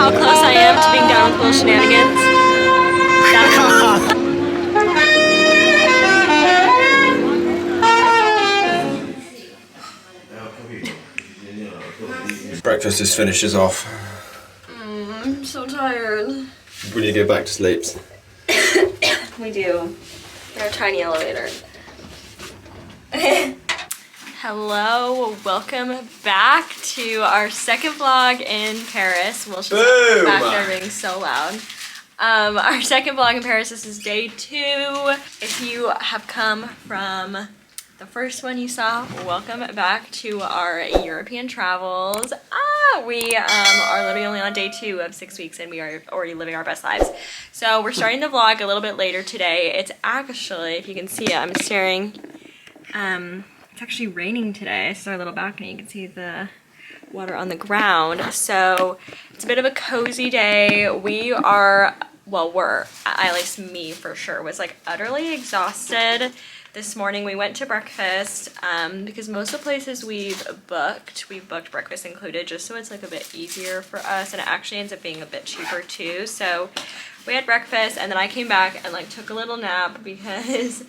how close I am to being down with little shenanigans? Breakfast just finishes off. I'm so tired. We need to go back to sleep. We do. In our tiny elevator. Hello, welcome back to our second vlog in Paris. Well, she's back there being so loud. Our second vlog in Paris, this is day 2. If you have come from the first one you saw, welcome back to our European travels. We are literally only on day 2 of 6 weeks and we are already living our best lives. So we're starting the vlog a little bit later today. It's actually, if you can see it, I'm staring, it's actually raining today. This is our little balcony. You can see the water on the ground. So it's a bit of a cozy day. We are, well, at least me for sure, was like utterly exhausted. This morning we went to breakfast because most of the places we've booked breakfast included, just so it's like a bit easier for us, and it actually ends up being a bit cheaper too. So we had breakfast and then I came back and like took a little nap because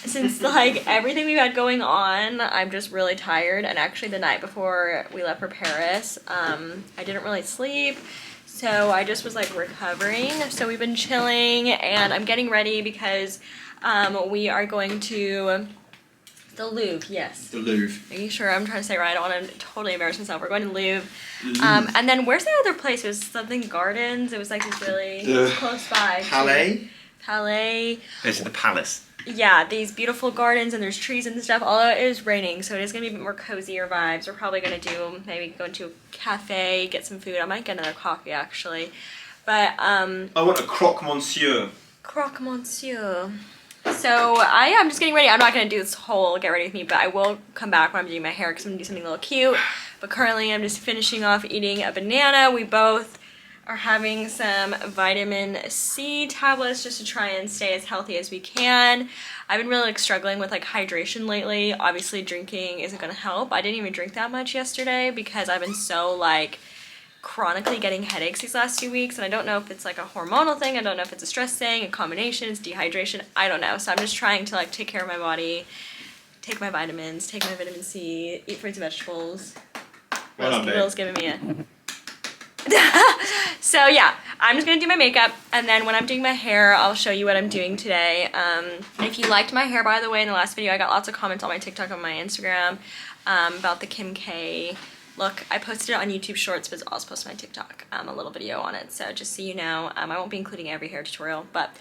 since like everything we've had going on, I'm just really tired. And actually the night before we left for Paris, I didn't really sleep. So I just was like recovering. So we've been chilling and I'm getting ready because we are going to the Louvre, yes. The Louvre. Making sure I'm trying to say it right. I don't want to totally embarrass myself. We're going to Louvre. And then where's the other place? It was something gardens. It was like this really close by. Palais? Palais. This is the palace. Yeah, these beautiful gardens and there's trees and stuff. Although it is raining, so it is going to be a bit more cozier vibes. We're probably going to maybe go into a cafe, get some food. I might get another coffee actually. But I want a croque monsieur. Croque monsieur. So I am just getting ready. I'm not going to do this whole get ready with me, but I will come back when I'm doing my hair because I'm going to do something a little cute. But currently I'm just finishing off eating a banana. We both are having some vitamin C tablets just to try and stay as healthy as we can. I've been really like struggling with like hydration lately. Obviously drinking isn't going to help. I didn't even drink that much yesterday because I've been so like chronically getting headaches these last 2 weeks, and I don't know if it's like a hormonal thing, I don't know if it's a stress thing, a combination, it's dehydration, I don't know. So I'm just trying to like take care of my body, take my vitamins, take my vitamin C, eat fruits and vegetables. Will's giving me a so yeah, I'm just gonna do my makeup, and then when I'm doing my hair I'll show you what I'm doing today. If you liked my hair, by the way, in the last video I got lots of comments on my TikTok and my Instagram about the Kim K look. I posted it on YouTube Shorts, but I'll also post my TikTok, a little video on it. So just so you know, I won't be including every hair tutorial, but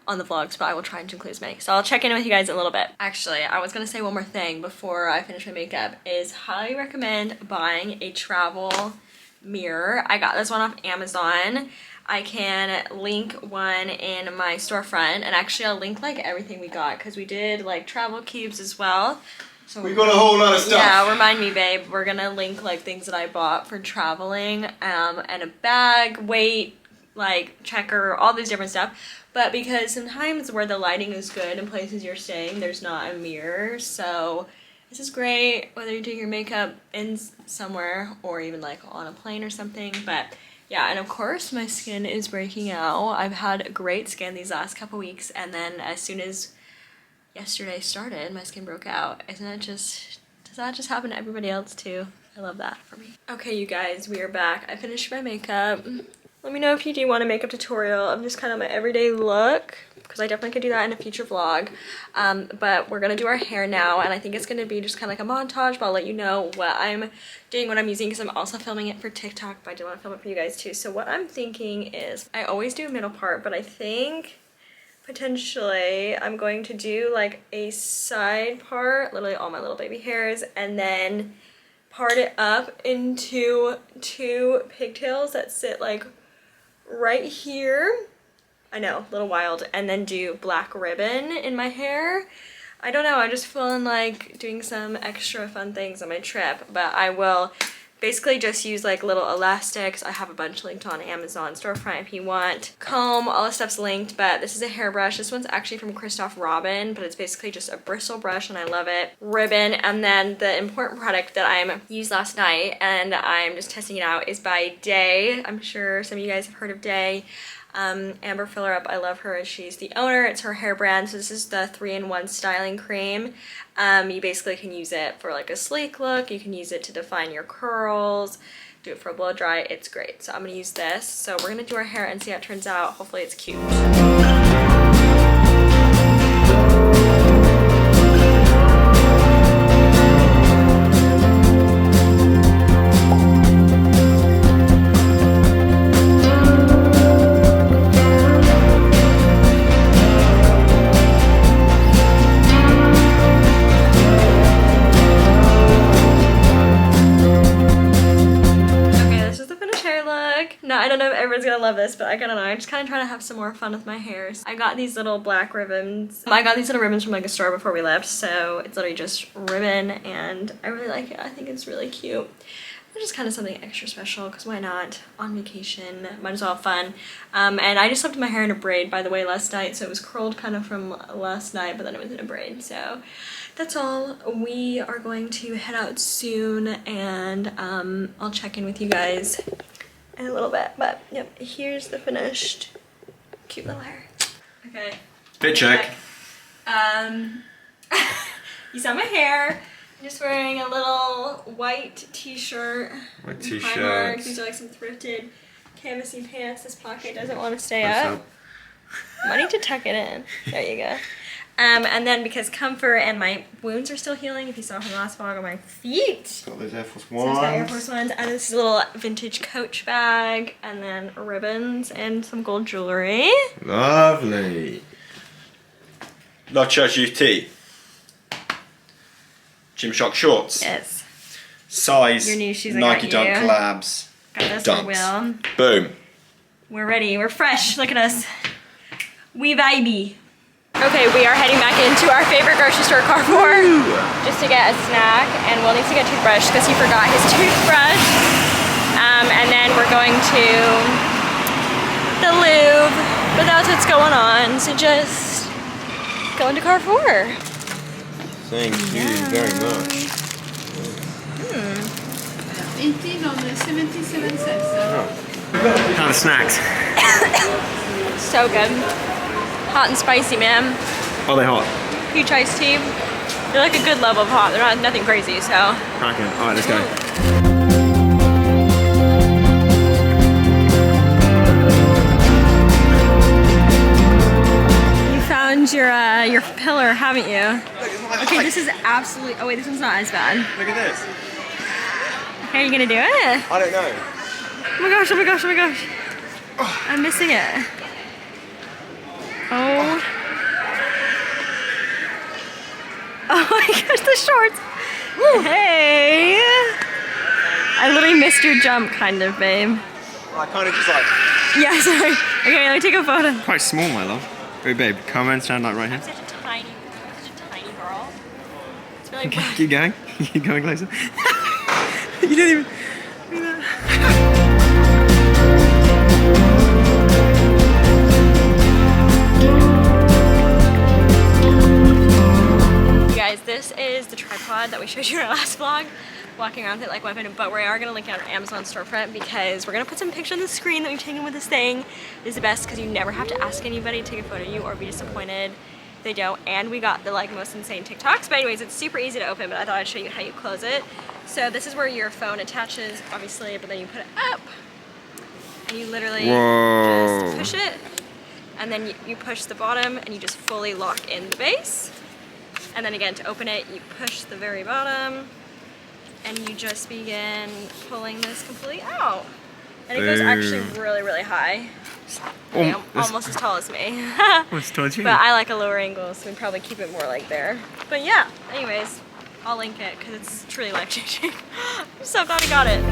on the vlogs, but I will try to include as many. So I'll check in with you guys in a little bit. Actually, I was gonna say one more thing before I finish my makeup, is highly recommend buying a travel mirror. I got this one off Amazon. I can link one in my storefront, and actually I'll link like everything we got because we did like travel cubes as well. So we got a whole lot of stuff. Yeah, remind me, babe. We're gonna link like things that I bought for traveling, and a bag, weight, like checker, all these different stuff. But because sometimes where the lighting is good in places you're staying, there's not a mirror. So this is great whether you're doing your makeup in somewhere or even like on a plane or something. But yeah, and of course my skin is breaking out. I've had great skin these last couple weeks, and then as soon as yesterday started, my skin broke out. Isn't that just, does that just happen to everybody else too? I love that for me. Okay, you guys, we are back. I finished my makeup. Let me know if you do want a makeup tutorial of just kind of my everyday look, because I definitely could do that in a future vlog. But we're gonna do our hair now, and I think it's gonna be just kind of like a montage, but I'll let you know what I'm doing, what I'm using, because I'm also filming it for TikTok, but I do want to film it for you guys too. So what I'm thinking is, I always do a middle part, but I think potentially I'm going to do like a side part, literally all my little baby hairs, and then part it up into 2 pigtails that sit like right here. I know, a little wild. And then do black ribbon in my hair. I don't know, I'm just feeling like doing some extra fun things on my trip, but I will Basically just use like little elastics. I have a bunch linked on Amazon storefront if you want. Comb, all the stuff's linked, but this is a hairbrush. This one's actually from Christoph Robin, but it's basically just a bristle brush and I love it. Ribbon, and then the important product that I used last night and I'm just testing it out is by Day. I'm sure some of you guys have heard of Day. Amber Filler Up, I love her. She's the owner. It's her hair brand. So this is the 3-in-1 styling cream. You basically can use it for like a sleek look. You can use it to define your curls, do it for a blow dry. It's great. So I'm gonna use this. So we're gonna do our hair and see how it turns out. Hopefully it's cute. I don't know if everyone's gonna love this, but I don't know. I'm just kind of trying to have some more fun with my hairs. I got these little black ribbons. I got these little ribbons from like a store before we left, so it's literally just ribbon, and I really like it. I think it's really cute. It's just kind of something extra special, because why not? On vacation, might as well have fun. And I just left my hair in a braid, by the way, last night, so it was curled kind of from last night, but then it was in a braid, so that's all. We are going to head out soon, and I'll check in with you guys in a little bit, but yep, here's the finished cute little hair. Okay. Fit check. You saw my hair. I'm just wearing a little white t-shirt. White t-shirt. These are like some thrifted canvasy pants. This pocket doesn't want to stay up. I need to tuck it in. There you go. And then because comfort and my wounds are still healing, if you saw from the last vlog on my feet. Got those Air Force So Ones. it's got Air Force Ones, and this little vintage Coach bag, and then ribbons and some gold jewelry. Lovely. La Church Youth Tee. Gymshark shorts. Yes. Size. Your new shoes I Nike got Dunk you. collabs. Got this Dunks. for Will. Boom. We're ready. We're fresh. Look at us. We vibey. Okay, we are heading back into our favorite grocery store, Carrefour, just to get a snack, and Will needs to get a toothbrush because he forgot his toothbrush. And then we're going to the Louvre, but that's what's going on, so just going to Carrefour. Thank you very much. 18 on the 77 cents. How are the snacks? So good. Hot and spicy, man. Are they hot? Peach iced tea. They're like a good level of hot. They're not nothing crazy, so. Okay, alright, let's go. You found your pillar, haven't you? Okay, this is absolutely. Oh wait, this one's not as bad. Look at this. Okay, are you gonna do it? I don't know. Oh my gosh! Oh my gosh! Oh my gosh! I'm missing it. Oh. Oh my gosh, the shorts. Hey. I literally missed your jump, kind of, babe. I kind of just like. Yeah, sorry. Okay, let me take a photo. Quite small, my love. Hey, babe, come and stand like right here. I'm such a tiny girl. It's really bad. Keep going. Keep going closer. You didn't even. Look at that. This is the tripod that we showed you in our last vlog, walking around with it like weapon, but we are going to link it on our Amazon storefront because we're going to put some pictures on the screen that we've taken with this thing. It is the best because you never have to ask anybody to take a photo of you or be disappointed if they don't, and we got the like most insane TikToks, but anyways, it's super easy to open, but I thought I'd show you how you close it. So this is where your phone attaches, obviously, but then you put it up, and you literally just push it, and then you push the bottom, and you just fully lock in the base. And then again, to open it, you push the very bottom, and you just begin pulling this completely out. And it goes actually really, really high. Almost as tall as me. What's told you? But I like a lower angle, so we'd probably keep it more like there. But yeah, anyways, I'll link it because it's truly life-changing. I'm so glad I got it.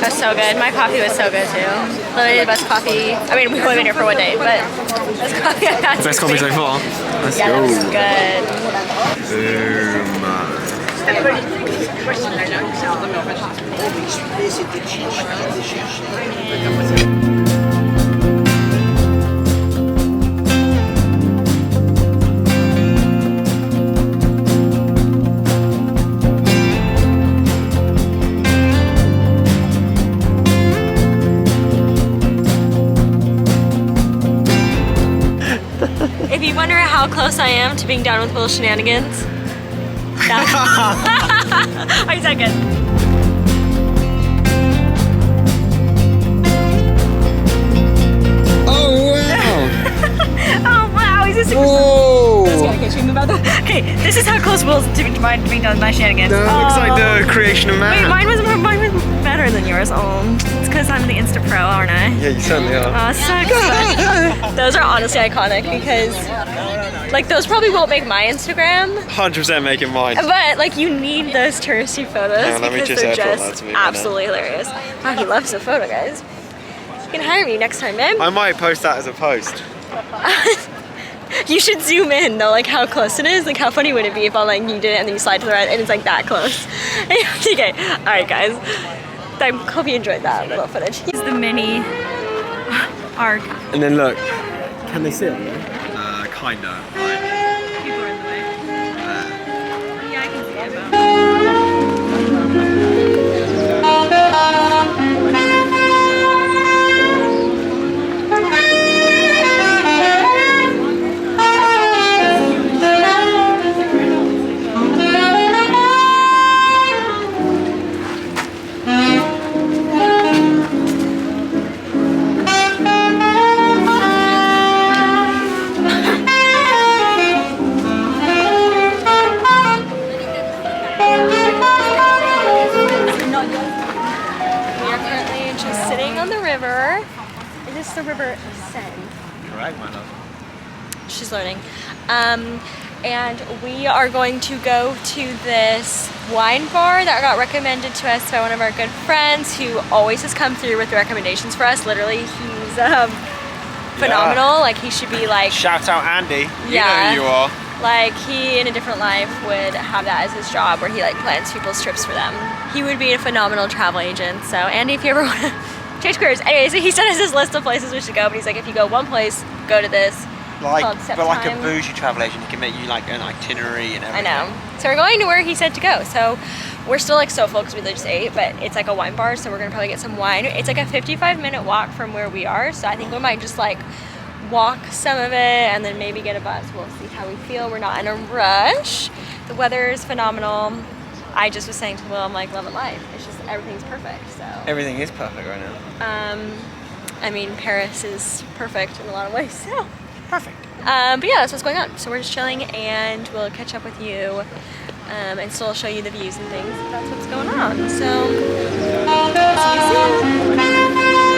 That was so good. My coffee was so good too. Literally the best coffee. I mean, we've only been here for one day, but best coffee I've had. Best coffee so far. Let's Yeah, go. that was good. If you wonder how close I am to being done with little shenanigans, wait a second. Oh wow! Oh wow, he's a super Whoa! Okay, should we move out the... Okay, this is how close Will's to being done with my shenanigans. That looks like the creation of man. Wait, mine was better than yours. Oh, it's because I'm the Insta Pro, aren't I? Yeah, you certainly are. Oh, sucks. Those are honestly iconic because, like, those probably won't make my Instagram. 100% making mine. But like, you need those touristy photos Yeah, let me because just they're airdrop that just to me right absolutely hilarious. Wow, he loves the photo, guys. You can hire me next time, man. I might post that as a post. You should zoom in though, like how close it is. Like how funny would it be if I'm like you did it and then you slide to the right and it's like that close. Okay, all right, guys. I hope you enjoyed that little footage. Here's the mini arc. And then look, can they see it? Kinda. Like, People are in the way. Yeah, I can see it. The river Seine. correct, my love. She's learning. And we are going to go to this wine bar that got recommended to us by one of our good friends who always has come through with the recommendations for us. Literally, he's phenomenal. Like, he should be like... Shout out Andy. You Yeah. know who you are. Like, he in a different life would have that as his job where he like plans people's trips for them. He would be a phenomenal travel agent. So Andy, if you ever want to change careers. Anyways, he sent us his list of places we should go, but he's like, if you go one place, go to this. Like, Called but like a Septime. bougie travel agent, he can make you like an itinerary and I everything. know. So we're going to where he said to go. So we're still like so full because we just ate, but it's like a wine bar, so we're gonna probably get some wine. It's like a 55-minute walk from where we are, so I think we might just like walk some of it and then maybe get a bus. We'll see how we feel. We're not in a rush. The weather is phenomenal. I just was saying to Will, I'm like, love it life. It's just everything's perfect. So Everything is perfect right now. I mean, Paris is perfect in a lot of ways. So Perfect. but yeah, that's what's going on. So we're just chilling, and we'll catch up with you, and still show you the views and things. That's what's going on. So see you soon.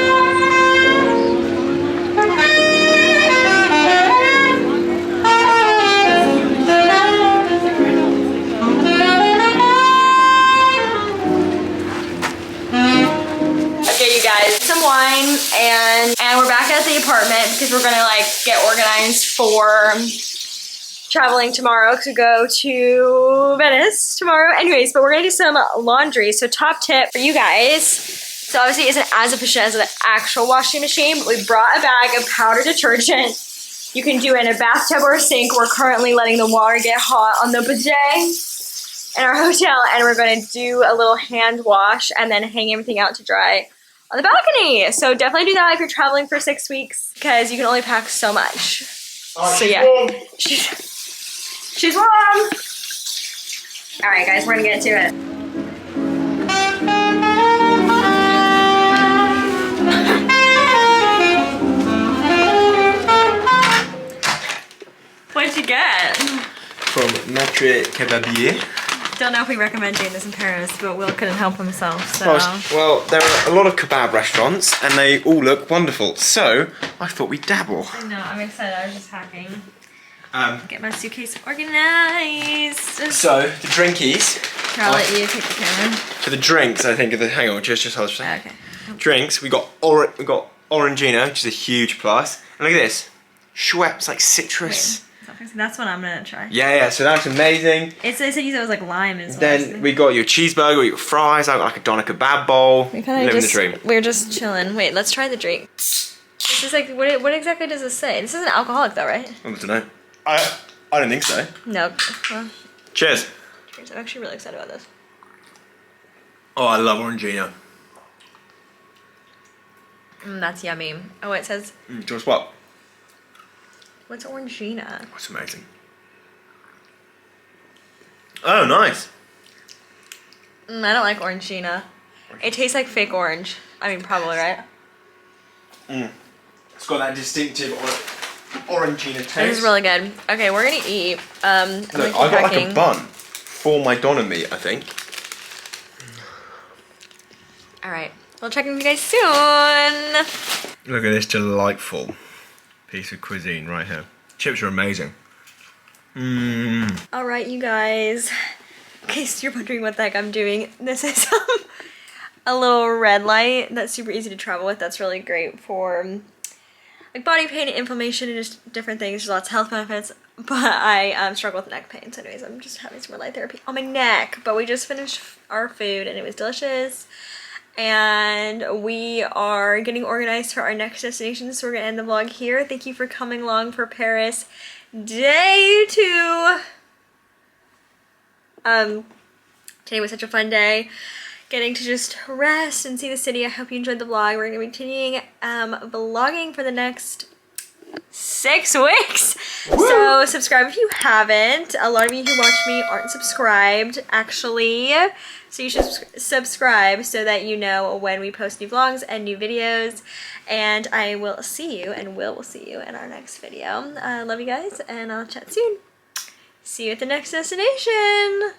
Okay, you guys, some wine, and we're back at the apartment because we're gonna like get organized for traveling tomorrow to go to Venice tomorrow. Anyways, but we're gonna do some laundry. So top tip for you guys. So obviously it isn't as efficient as the actual washing machine, but we brought a bag of powder detergent. You can do it in a bathtub or a sink. We're currently letting the water get hot on the bidet in our hotel, and we're going to do a little hand wash and then hang everything out to dry on the balcony. So definitely do that if you're traveling for 6 weeks because you can only pack so much. So yeah, she's warm. All right, guys, we're gonna get to it. What'd you get? From Notre Kebabier. Don't know if we recommend doing this in Paris, but Will couldn't help himself, so. Well, there are a lot of kebab restaurants and they all look wonderful. So, I thought we'd dabble. I know, I'm excited. I was just hacking. Get my suitcase organized. So, the drinkies. Here, I'll let you take the camera. For the drinks, I think, hang on, just hold on. Okay. Drinks, we got Orangina, which is a huge plus. And look at this. Schweppes, like citrus. Wait, that's what I'm gonna try. Yeah, so that's amazing. They said you said it was like lime as well. Then we got your cheeseburger, we got fries, I got like a doner kebab bowl. Living the dream. We're just chilling. Wait, let's try the drink. This is like, what exactly does this say? This isn't alcoholic though, right? I don't know. I don't think so. No. Well, Cheers. cheers. I'm actually really excited about this. Oh, I love Orangina. That's yummy. Oh, it says, Just what? what's Orangina? That's amazing. Oh, nice. I don't like Orangina. It tastes like fake orange. I mean, probably, right? It's got that distinctive Orangina taste. This is really good. Okay, we're gonna eat. I'm Look, gonna keep I got like packing. a bun for my doner meat, I think. All right, we'll check in with you guys soon. Look at this delightful piece of cuisine right here. Chips are amazing. All right, you guys. In case you're wondering what the heck I'm doing, this is a little red light that's super easy to travel with. That's really great for like body pain and inflammation and just different things. There's lots of health benefits, but I struggle with neck pain. So anyways, I'm just having some red light therapy on my neck. But we just finished our food and it was delicious. And we are getting organized for our next destination, so we're gonna end the vlog here. Thank you for coming along for Paris day 2. Today was such a fun day, getting to just rest and see the city. I hope you enjoyed the vlog. We're gonna be continuing vlogging for the next 6 weeks. Woo! So subscribe if you haven't. A lot of you who watch me aren't subscribed, actually. So you should subscribe so that you know when we post new vlogs and new videos. And I will see you, and we'll see you in our next video. I love you guys, and I'll chat soon. See you at the next destination.